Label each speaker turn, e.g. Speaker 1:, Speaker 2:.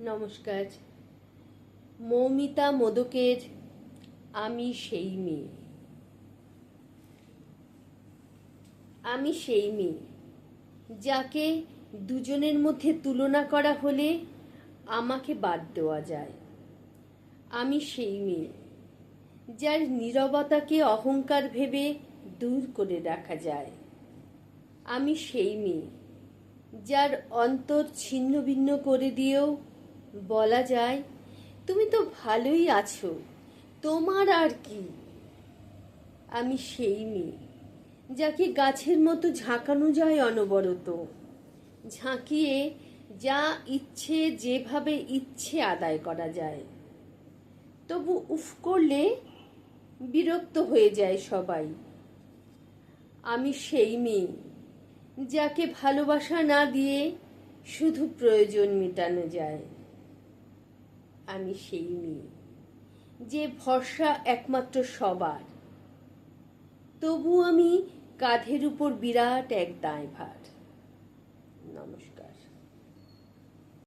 Speaker 1: নমস্কার। মৌমিতা মোদকের আমি সেই মেয়ে। আমি সেই মেয়ে যাকে দুজনের মধ্যে তুলনা করা হলে আমাকে বাদ দেওয়া যায়। আমি সেই মেয়ে যার নীরবতাকে অহংকার ভেবে দূর করে রাখা যায়। আমি সেই মেয়ে যার অন্তর ছিন্ন ভিন্ন করে দিয়েও বলা যায়, তুমি তো ভালোই আছো, তোমার আর কি। আমি সেই মেয়ে যাকে গাছের মতো ঝাঁকানো যায় অনবরত, ঝাঁকিয়ে যা ইচ্ছে যেভাবে ইচ্ছে আদায় করা যায়। তবু উফ করলে বিরক্ত হয়ে যায় সবাই। আমি সেই মেয়ে যাকে ভালোবাসা না দিয়ে শুধু প্রয়োজন মেটানো যায়। আমি সেই মেয়ে যে ভরসা একমাত্র সবার, তবু আমি কাঁধের উপর বিরাট এক দায়ভার। নমস্কার।